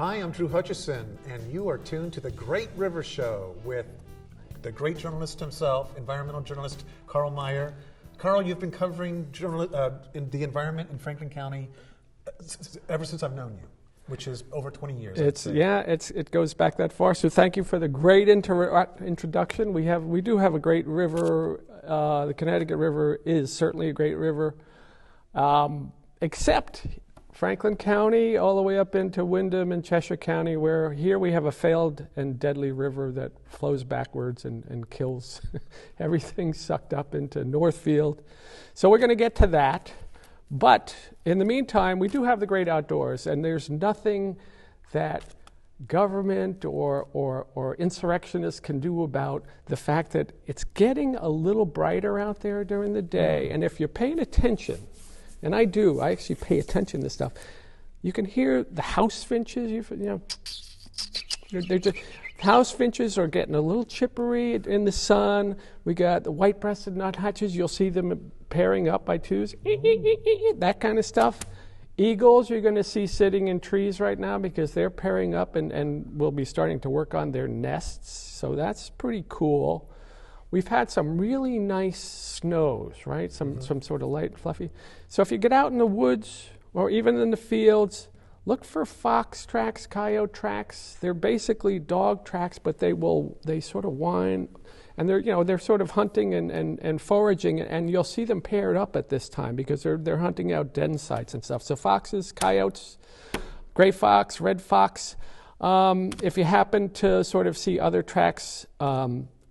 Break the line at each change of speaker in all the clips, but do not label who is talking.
Hi, I'm Drew Hutchison, and you are tuned to the Great River Show with the great journalist himself, environmental journalist Karl Meyer. Karl, you've been covering in the environment in Franklin County ever since I've known you, which is over 20 years.
It goes back that far. So thank you for the great introduction. We do have a great river. The Connecticut River is certainly a great river, except Franklin County all the way up into Windham and Cheshire County, where here we have a failed and deadly river that flows backwards and kills everything sucked up into Northfield. So we're going to get to that. But in the meantime, we do have the great outdoors, and there's nothing that government or insurrectionists can do about the fact that it's getting a little brighter out there during the day. And if you're paying attention, and I actually pay attention to stuff, you can hear the house finches, they're just, house finches are getting a little chippery in the sun. We got the white-breasted nuthatches, you'll see them pairing up by twos, that kind of stuff. Eagles you're going to see sitting in trees right now because they're pairing up and will be starting to work on their nests, so that's pretty cool. We've had some really nice snows, right? Some sort of light, fluffy. So if you get out in the woods or even in the fields, look for fox tracks, coyote tracks. They're basically dog tracks, but they sort of whine, and they're sort of hunting and foraging, and you'll see them paired up at this time because they're hunting out den sites and stuff. So foxes, coyotes, gray fox, red fox. If you happen to sort of see other tracks,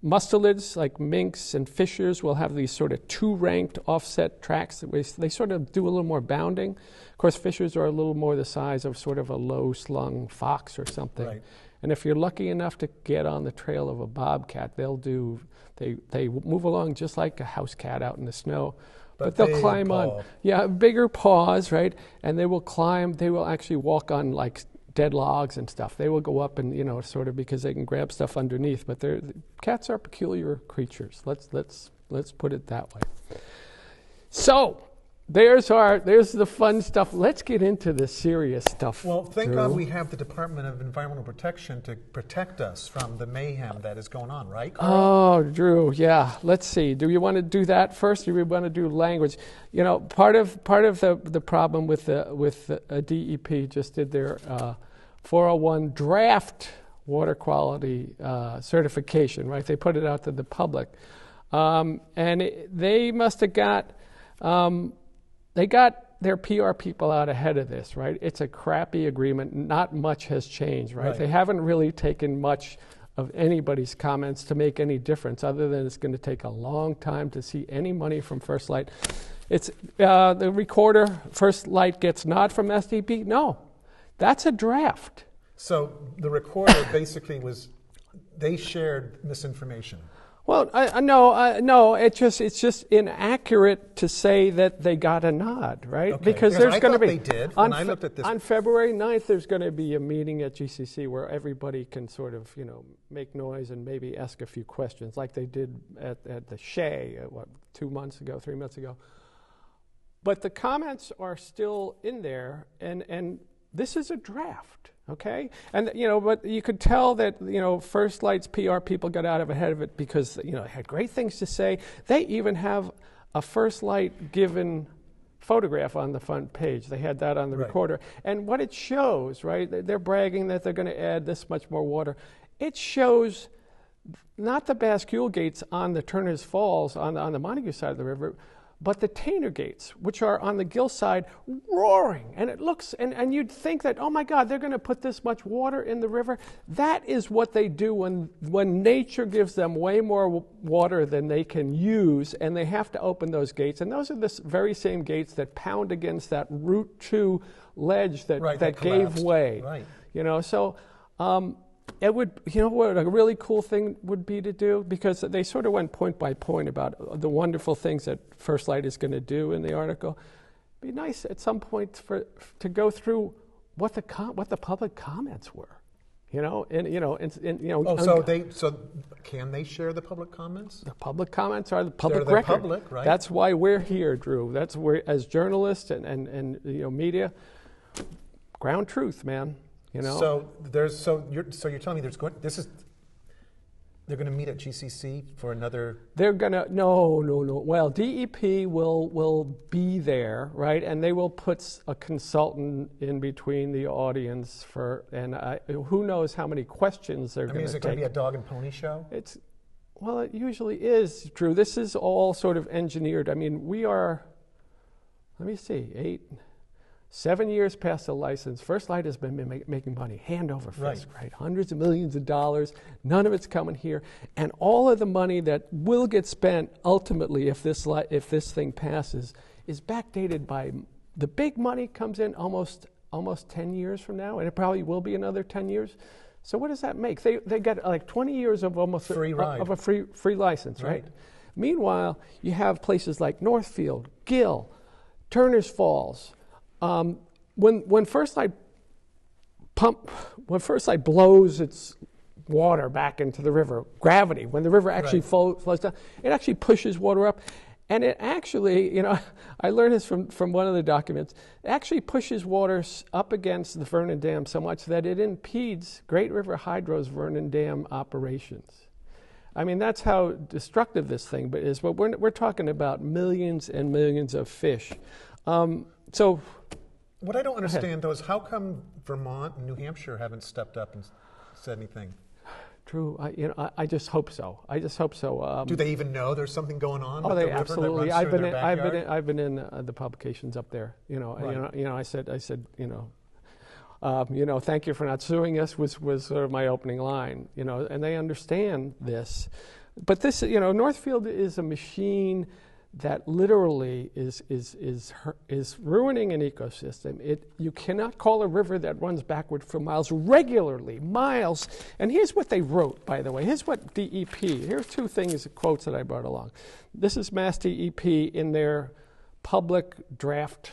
mustelids like minks and fishers will have these sort of two-ranked offset tracks. They sort of do a little more bounding. Of course, fishers are a little more the size of sort of a low-slung fox or something. Right. And if you're lucky enough to get on the trail of a bobcat, they move along just like a house cat out in the snow. But they'll climb on. Yeah, bigger paws, right? And they will climb. They will actually walk on like dead logs and stuff. They will go up and sort of because they can grab stuff underneath. But cats are peculiar creatures. Let's put it that way. So there's the fun stuff. Let's get into the serious stuff.
Well, thank God we have the Department of Environmental Protection to protect us from the mayhem that is going on, right, Karl?
Oh, Drew, yeah. Let's see. Do you want to do that first, or do we want to do language? Part of the problem with DEP just did their 401 draft water quality certification, right? They put it out to the public, and they must have got. They got their PR people out ahead of this, right? It's a crappy agreement. Not much has changed, right? They haven't really taken much of anybody's comments to make any difference, other than it's going to take a long time to see any money from First Light. It's the recorder, First Light gets nod from SDP. No, that's a draft.
So the recorder basically they shared misinformation.
Well, no. It's just inaccurate to say that they got a nod, right?
Okay.
Because there's going to be.
They did. When I looked at this
on February 9th, there's going to be a meeting at GCC where everybody can sort of make noise and maybe ask a few questions, like they did at the Shea 3 months ago. But the comments are still in there, and this is a draft. Okay, and but you could tell that First Light's PR people got out ahead of it because they had great things to say. They even have a First Light given photograph on the front page. They had that on the recorder, and what it shows, right? They're bragging that they're going to add this much more water. It shows not the bascule gates on the Turner's Falls on the Montague side of the river, but the Tainer gates, which are on the Gill side, roaring. And it looks, and you'd think that, oh my God, they're going to put this much water in the river. That is what they do when nature gives them way more water than they can use, and they have to open those gates. And those are the very same gates that pound against that Route 2 ledge that gave way. Right. So it would, what a really cool thing would be to do, because they sort of went point by point about the wonderful things that First Light is going to do in the article. It'd be nice at some point to go through what the public comments were. So
can they share the public comments?
The public comments are the public
They're
record.
Public, right?
That's why we're here, Drew. That's where, as journalists and media, ground truth, man. You know.
You're telling me they're going to meet at GCC for another.
They're gonna no. Well, DEP will be there, right? And they will put a consultant in between the audience who knows how many questions they're going to take.
Is it going to be a dog and pony show?
It usually is, Drew. This is all sort of engineered. I mean, we are. Let me see, 7 years past the license. First Light has been making money, hand over fist, right? Hundreds of millions of dollars. None of it's coming here, and all of the money that will get spent ultimately, if this thing passes, is backdated by the big money comes in almost 10 years from now, and it probably will be another 10 years. So what does that make? They get like 20 years of almost
free ride.
Of a free license, right? Meanwhile, you have places like Northfield, Gill, Turner's Falls. When First Light blows its water back into the river, gravity, when the river actually flows down, it actually pushes water up, and it actually, I learned this from one of the documents, it actually pushes water up against the Vernon Dam so much that it impedes Great River Hydro's Vernon Dam operations. I mean, that's how destructive this thing is, but we're talking about millions and millions of fish. So,
what I don't understand though is how come Vermont and New Hampshire haven't stepped up and said anything?
True. I just hope so.
Do they even know there's something going on?
Oh,
with
they
the river
absolutely.
That runs through their backyard?
I've been in the publications up there. I said. Thank you for not suing us was sort of my opening line. And they understand this, but this, Northfield is a machine that literally is ruining an ecosystem. You cannot call a river that runs backward for miles regularly, miles. And here's what they wrote, by the way. Here's what DEP, here's two quotes that I brought along. This is Mass DEP in their public draft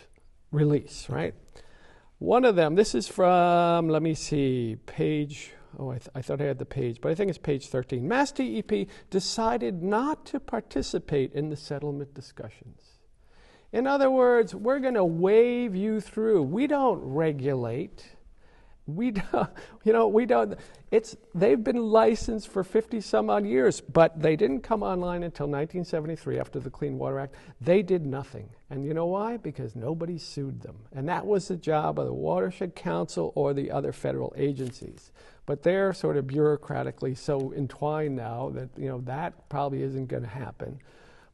release, right? One of them, this is from, let me see, page, I thought I had the page, but I think it's page 13. Mass DEP decided not to participate in the settlement discussions. In other words, we're going to wave you through. We don't regulate. They've been licensed for 50 some odd years, but they didn't come online until 1973 after the Clean Water Act. They did nothing. And you know why? Because nobody sued them. And that was the job of the Watershed Council or the other federal agencies. But they're sort of bureaucratically so entwined now that, that probably isn't going to happen.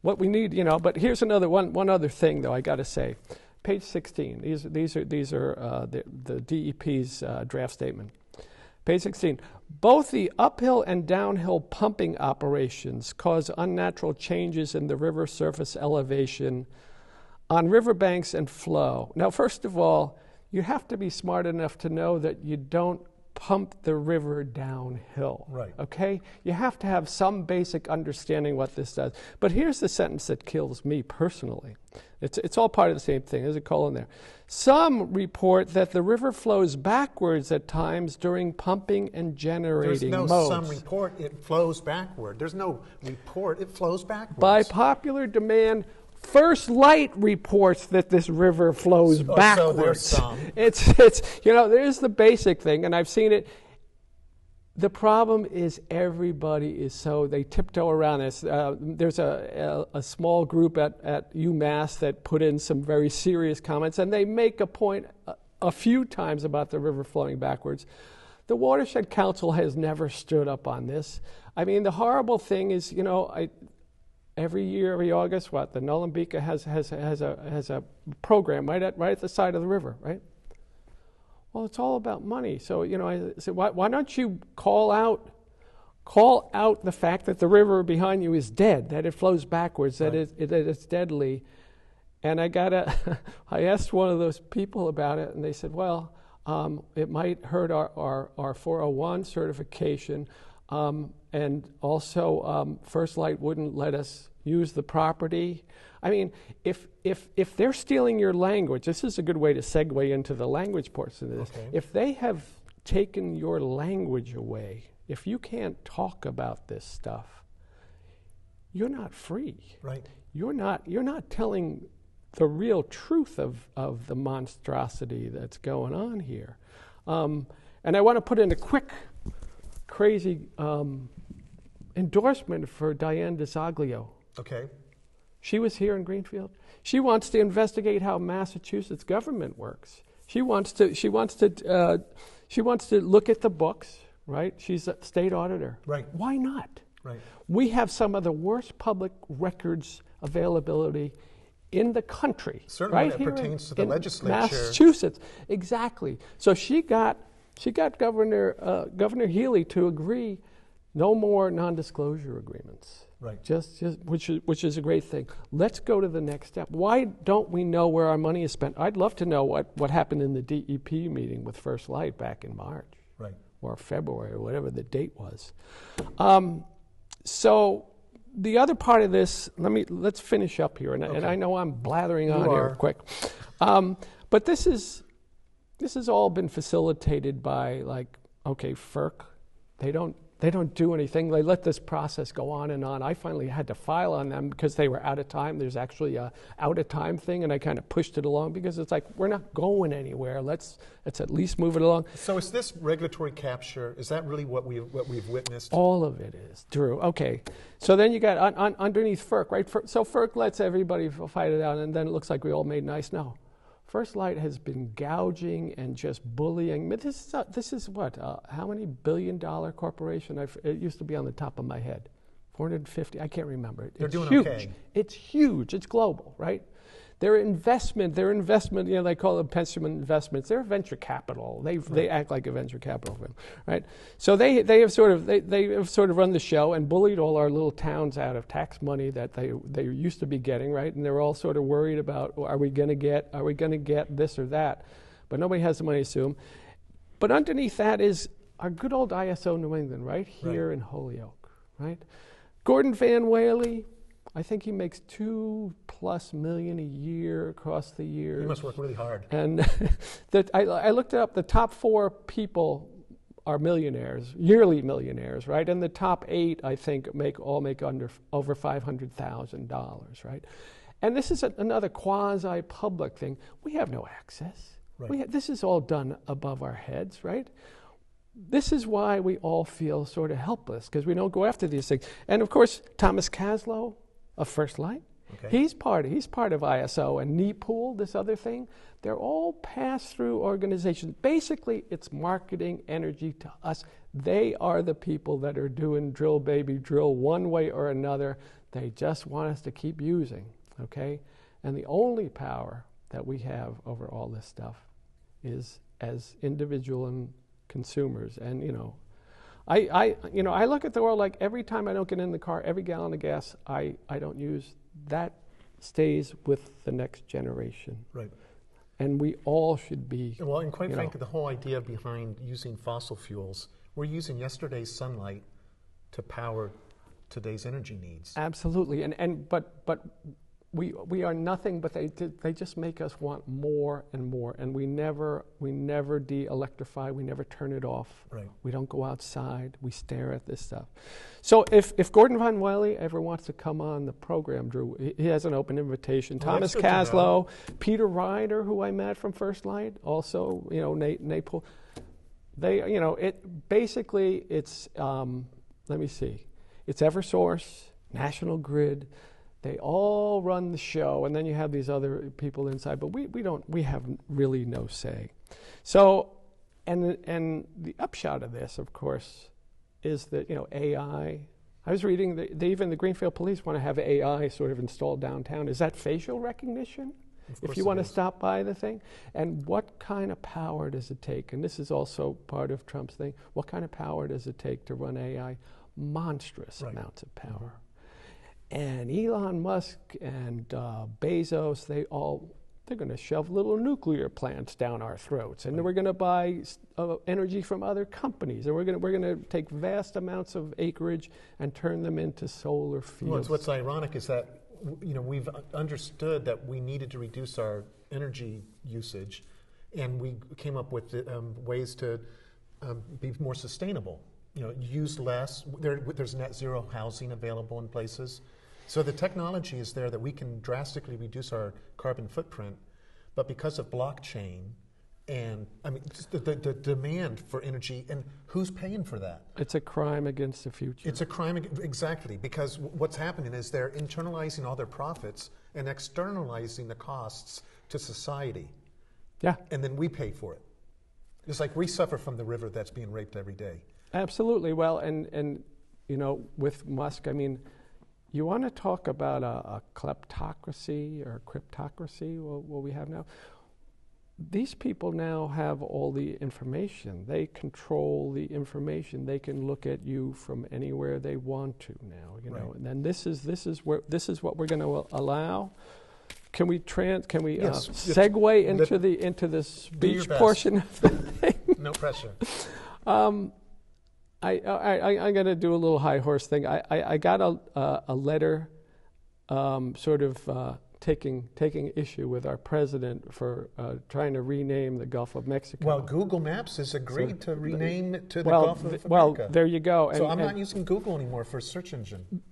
What we need, but here's another one other thing though, I got to say. Page 16. These are the DEP's draft statement. Page 16. Both the uphill and downhill pumping operations cause unnatural changes in the river surface elevation on riverbanks and flow. Now, first of all, you have to be smart enough to know that you don't pump the river downhill.
Right.
Okay? You have to have some basic understanding what this does. But here's the sentence that kills me personally. It's all part of the same thing. There's a colon there. Some report that the river flows backwards at times during pumping and generating modes.
There's no some report, it flows backward. There's no report, it flows backwards.
By popular demand, First Light reports that this river flows backwards.
So there's some.
It's there's the basic thing, and I've seen it. The problem is everybody is they tiptoe around this. There's a small group at UMass that put in some very serious comments, and they make a point a few times about the river flowing backwards. The Watershed Council has never stood up on this. I mean, the horrible thing is, every year, every August, the Nullambika has a program right at the side of the river, right? Well, it's all about money. So, I said, why don't you call out the fact that the river behind you is dead, that it flows backwards, that it's deadly. And I asked one of those people about it, and they said, well, it might hurt our 401 certification, and also First Light wouldn't let us use the property. I mean, if they're stealing your language, this is a good way to segue into the language portion of this. Okay. If they have taken your language away, if you can't talk about this stuff, you're not free.
Right.
You're not telling the real truth of the monstrosity that's going on here. And I want to put in a quick, crazy endorsement for Diane DeSaglio.
Okay.
She was here in Greenfield. She wants to investigate how Massachusetts government works. She wants to look at the books, right? She's a state auditor.
Right.
Why not?
Right.
We have some of the worst public records availability in the country.
Certainly
right
when it
here
pertains to the
in
legislature.
Massachusetts, exactly. So she got Governor Healy to agree no more non-disclosure agreements.
Right.
Just which is a great thing. Let's go to the next step. Why don't we know where our money is spent? I'd love to know what happened in the DEP meeting with First Light back in March.
Right.
Or February, or whatever the date was. So the other part of this, let's finish up here, and I know I'm blathering on here quick, but this has all been facilitated by FERC. They don't do anything. They let this process go on and on. I finally had to file on them because they were out of time. There's actually a out of time thing, and I kind of pushed it along because it's like, we're not going anywhere. Let's at least move it along.
So is this regulatory capture, is that really what we've witnessed?
All of it is, Drew. Okay. So then you got underneath FERC, right? So FERC lets everybody fight it out, and then it looks like we all made nice. No. First Light has been gouging and just bullying. But this is what? How many billion-dollar corporation? It used to be on the top of my head. 450, I can't remember.
They're doing
huge.
okay.
It's huge. It's global, right? Their investment, they call them pension investments. They're venture capital. They act like a venture capital firm, right? So they have sort of run the show and bullied all our little towns out of tax money that they used to be getting, right? And they're all sort of worried about, are we going to get this or that? But nobody has the money to sue them. But underneath that is our good old ISO New England, right here in Holyoke, right? Gordon Van Whaley. I think he makes $2+ million a year across the years.
He must work really hard.
And I looked it up. The top 4 people are millionaires, yearly millionaires, right? And the top 8, I think, make under over $500,000, right? And this is another quasi-public thing. We have no access. Right. This is all done above our heads, right? This is why we all feel sort of helpless, because we don't go after these things. And of course, Thomas Kaslow of First Light, he's part of ISO, and NEPOOL, this other thing. They're all pass-through organizations. Basically, it's marketing energy to us. They are the people that are doing drill, baby, drill one way or another. They just want us to keep using, okay? And the only power that we have over all this stuff is as individual and consumers. And I look at the world like every time I don't get in the car, every gallon of gas I don't use, that stays with the next generation. Right. And we all should be.
Well, and quite frankly, the whole idea behind using fossil fuels, we're using yesterday's sunlight to power today's energy needs.
Absolutely. But we are nothing, but they just make us want more and more, and we never de-electrify, we never turn it off. Right. We don't go outside, we stare at this stuff. So if Gordon Van Whaley ever wants to come on the program, Drew, he has an open invitation. Thomas Kaslow, Peter Ryder, who I met from First Light, also, NAPOL. They, it basically it's let me see, it's EverSource, National Grid. They all run the show, and then you have these other people inside, but we have really no say. So, and the upshot of this, of course, is that, AI. I was reading that even the Greenfield Police want to have AI sort of installed downtown. Is that facial recognition? If you want to stop by the thing? And what kind of power does it take? And this is also part of Trump's thing. What kind of power does it take to run AI? Monstrous amounts of power. And Elon Musk and Bezos, they're going to shove little nuclear plants down our throats, and we're going to buy energy from other companies, and we're going to take vast amounts of acreage and turn them into solar fields.
Well, what's ironic is that we've understood that we needed to reduce our energy usage, and we came up with ways to be more sustainable. Use less. There's net zero housing available in places. So the technology is there that we can drastically reduce our carbon footprint, but because of blockchain And I mean, just the demand for energy, and who's paying for that?
It's a crime against the future.
It's a crime, exactly, because what's happening is they're internalizing all their profits and externalizing the costs to society.
Yeah.
And then we pay for it. It's like we suffer from the river that's being raped every day.
Absolutely. Well, and you know, with Musk, I mean, you want to talk about a kleptocracy or cryptocracy, what we have now? These people now have all the information. They control the information. They can look at you from anywhere they want to now. You know, and then this is what we're going to allow. Can we
Yes.
segue into the speech portion of the thing?
No pressure.
I'm going to do a little high horse thing. I got a letter, sort of taking issue with our president for trying to rename the Gulf of Mexico.
Well, Google Maps has agreed to rename it to the Gulf of America.
Well, there you go.
So I'm not using Google anymore for a search engine.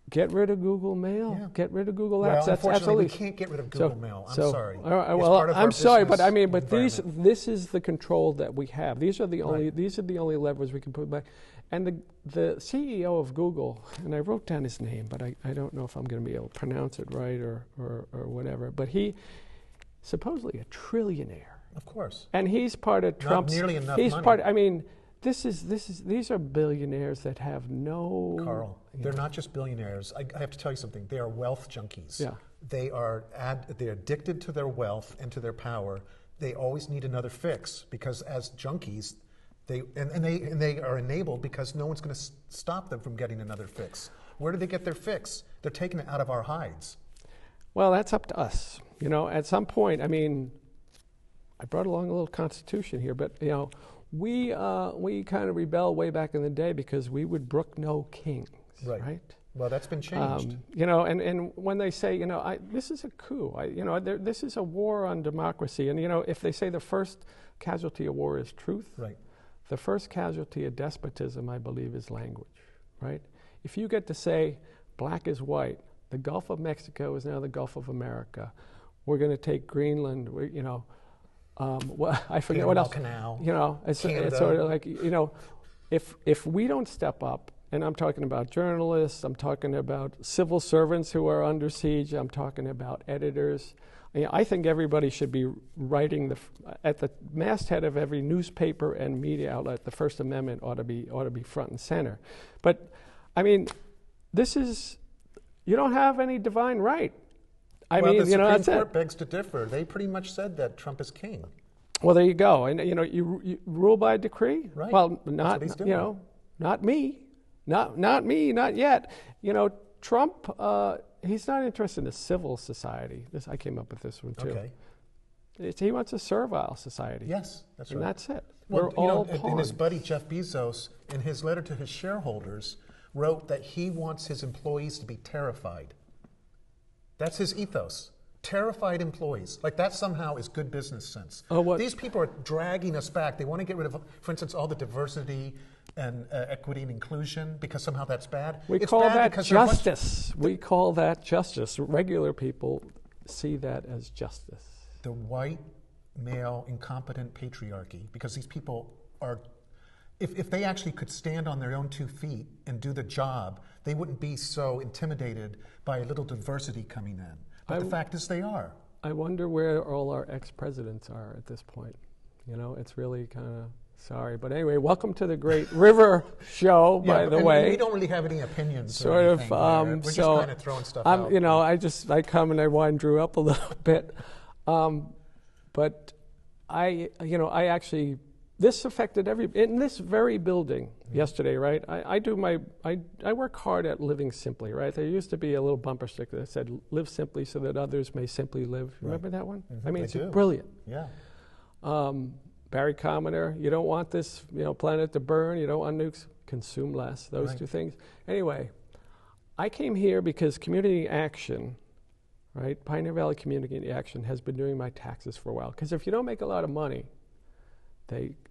Get rid of Google Mail.
Yeah.
Get rid of Google
Well,
Apps. That's
unfortunately,
absolutely.
we can't get rid of Google Mail. I'm sorry.
All right,
It's
well,
part of our
I'm sorry, but
business
I mean, but
environment.
this is the control that we have. These are the only
Right.
these are the only levers we can put back. And the CEO of Google, and I wrote down his name, but I don't know if I'm going to be able to pronounce it right or whatever. But he supposedly a trillionaire,
Of course.
and he's part of Trump's.
Not nearly enough
he's
money.
part. I mean, these are billionaires that have no.
Carl, they're not just billionaires. I have to tell you something. They are wealth junkies.
Yeah.
They're addicted to their wealth and to their power. They always need another fix because as junkies, they are enabled because no one's going to stop them from getting another fix. Where do they get their fix? They're taking it out of our hides.
Well, that's up to us. You know, at some point, I mean, I brought along a little constitution here, but you know, we kind of rebelled way back in the day because we would brook no kings, right?
Well, that's been changed.
You know, and when they say, you know, this is a coup, this is a war on democracy, and you know, if they say the first casualty of war is truth,
Right.
the first casualty of despotism, I believe, is language, right? If you get to say black is white, the Gulf of Mexico is now the Gulf of America. We're going to take Greenland. You know, I forget what else.
Canal.
You know, it's sort of like, you know, if we don't step up, and I'm talking about journalists, I'm talking about civil servants who are under siege, I'm talking about editors. I think everybody should be writing at the masthead of every newspaper and media outlet. The First Amendment ought to be front and center. But I mean, you don't have any divine right. I mean,
the
you know,
Supreme
that's
Court
it.
begs to differ. They pretty much said that Trump is king.
Well, there you go. And you know, you rule by decree.
Right.
Well,
That's
not
what he's doing.
you know, not me, not me, not yet. You know, Trump. He's not interested in a civil society. I came up with this one too.
Okay.
He wants a servile society.
Yes, that's right.
And that's it.
Well,
We're all
and his
pawns.
buddy Jeff Bezos, in his letter to his shareholders, wrote that he wants his employees to be terrified. That's his ethos. Terrified employees. Like that somehow is good business sense.
Oh, what?
These people are dragging us back. They want to get rid of, for instance, all the diversity and equity and inclusion because somehow that's bad.
We
It's
call
bad
that
because they're a bunch-
justice. We call that justice. Regular people see that as justice.
The white, male, incompetent patriarchy, because these people are, if they actually could stand on their own 2 feet and do the job, they wouldn't be so intimidated by a little diversity coming in. But the fact is they are.
I wonder where all our ex-presidents are at this point. You know, it's really kind of sorry. But anyway, welcome to the Great River Show, by the
and
way.
we don't really have any opinions.
Sort
or
of.
anything there. We're just
So
kind of throwing stuff out.
you know, I come and I wind Drew up a little bit. But I actually, this affected in this very building yesterday, right? I work hard at living simply, right? There used to be a little bumper sticker that said, live simply so that others may simply live. Remember that one? I mean,
I
it's
do.
brilliant.
Yeah.
Barry Commoner, you don't want this planet to burn, you don't want nukes, consume less, those
Right.
two things. Anyway, I came here because Community Action, right, Pioneer Valley Community Action has been doing my taxes for a while. Because if you don't make a lot of money,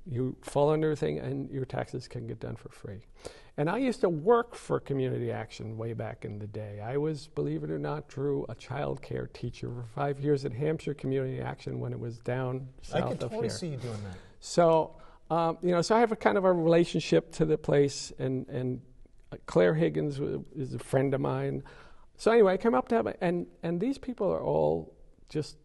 You fall under a thing, and your taxes can get done for free. And I used to work for Community Action way back in the day. I was, believe it or not, Drew, a child care teacher for 5 years at Hampshire Community Action when it was down south of here.
I could totally see you doing that.
So, so I have a kind of a relationship to the place, and Claire Higgins is a friend of mine. So anyway, I come up to him, and these people are all just,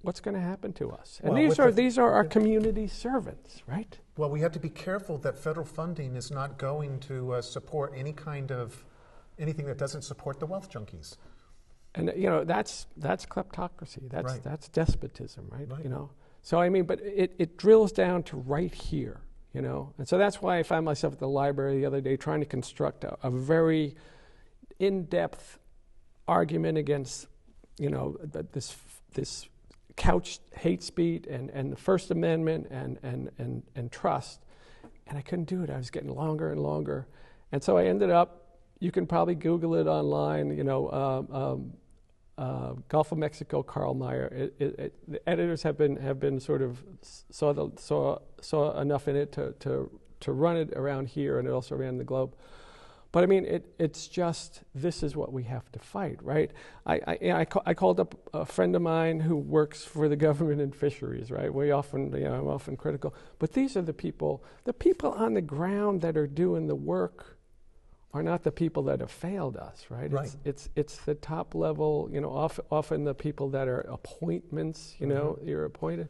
what's going to happen to us? And
well,
these are our community servants, right?
Well, we have to be careful that federal funding is not going to support anything that doesn't support the wealth junkies.
And that's kleptocracy. That's despotism, right?
Right.
So I mean, but it drills down to right here, And so that's why I found myself at the library the other day trying to construct a very in-depth argument against, this couched hate speech and the First Amendment and trust, and I couldn't do it. I was getting longer and longer, and so I ended up. You can probably Google it online. Gulf of Mexico, Karl Meyer. The editors have been sort of saw enough in it to run it around here, and it also ran the globe. But I mean, it's just, this is what we have to fight, right? I called up a friend of mine who works for the government in fisheries, right? I'm often critical. But these are the people on the ground that are doing the work are not the people that have failed us, right?
Right.
It's the top level, often the people that are appointments, you're appointed.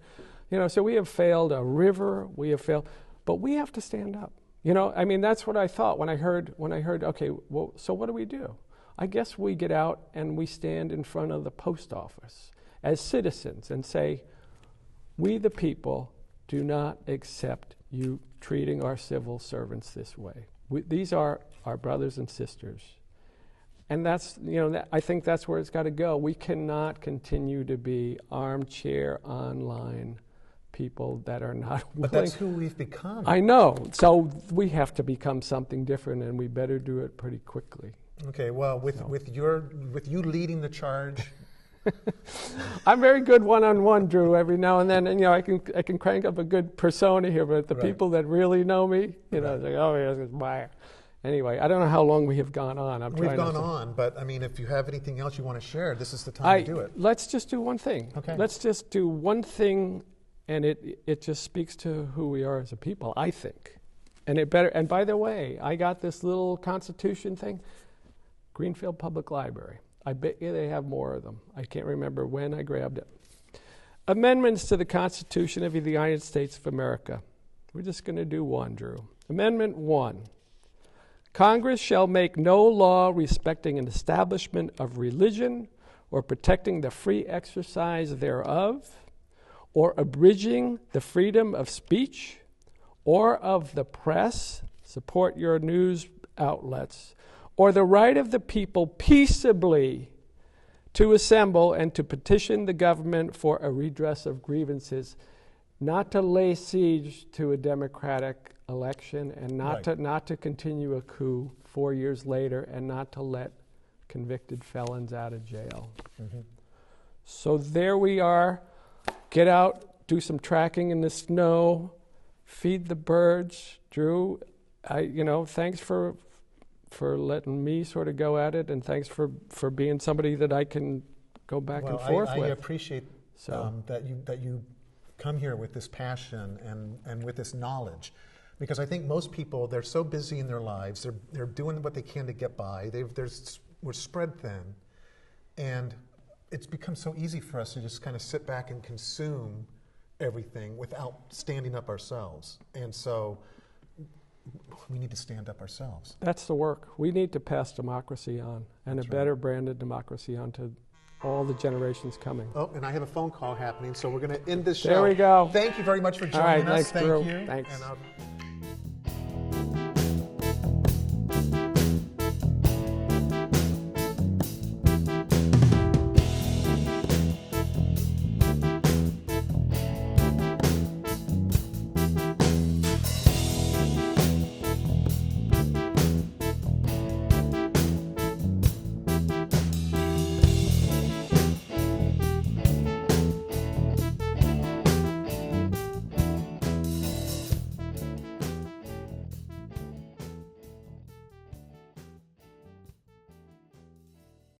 So we have failed a river, we have failed, but we have to stand up. I mean, that's what I thought when I heard, okay, well, so what do we do? I guess we get out and we stand in front of the post office as citizens and say, we the people do not accept you treating our civil servants this way. These are our brothers and sisters. And that's, I think that's where it's got to go. We cannot continue to be armchair online people that are not willing.
But that's who we've become.
I know. So we have to become something different, and we better do it pretty quickly.
Okay, well, with you leading the charge.
I'm very good one-on-one, Drew, every now and then, and I can crank up a good persona here, but the people that really know me, it's like, oh, here's this Meyer. Anyway, I don't know how long we have gone on.
We've gone on, but I mean, if you have anything else you want to share, this is the time to do it.
Let's just do one thing.
Okay.
Let's just do one thing, and it just speaks to who we are as a people, I think. And by the way, I got this little Constitution thing, Greenfield Public Library. I bet you they have more of them. I can't remember when I grabbed it. Amendments to the Constitution of the United States of America. We're just going to do one, Drew. Amendment 1. Congress shall make no law respecting an establishment of religion or protecting the free exercise thereof, or abridging the freedom of speech or of the press, support your news outlets, or the right of the people peaceably to assemble and to petition the government for a redress of grievances, not to lay siege to a democratic election, and not to continue a coup 4 years later, and not to let convicted felons out of jail. Mm-hmm. So there we are. Get out, do some tracking in the snow, feed the birds. Drew, thanks for letting me sort of go at it, and thanks for being somebody that I can go back and forth with.
I appreciate that you come here with this passion and with this knowledge, because I think most people, they're so busy in their lives, they're doing what they can to get by. We're spread thin, and it's become so easy for us to just kind of sit back and consume everything without standing up ourselves. And so we need to stand up ourselves.
That's the work. We need to pass democracy on, and
That's
a better branded democracy on to all the generations coming.
Oh, and I have a phone call happening, so we're going to end this show.
There we go.
Thank you very much for joining
all right,
us.
thanks, Drew.
Thank you.
Thanks.
And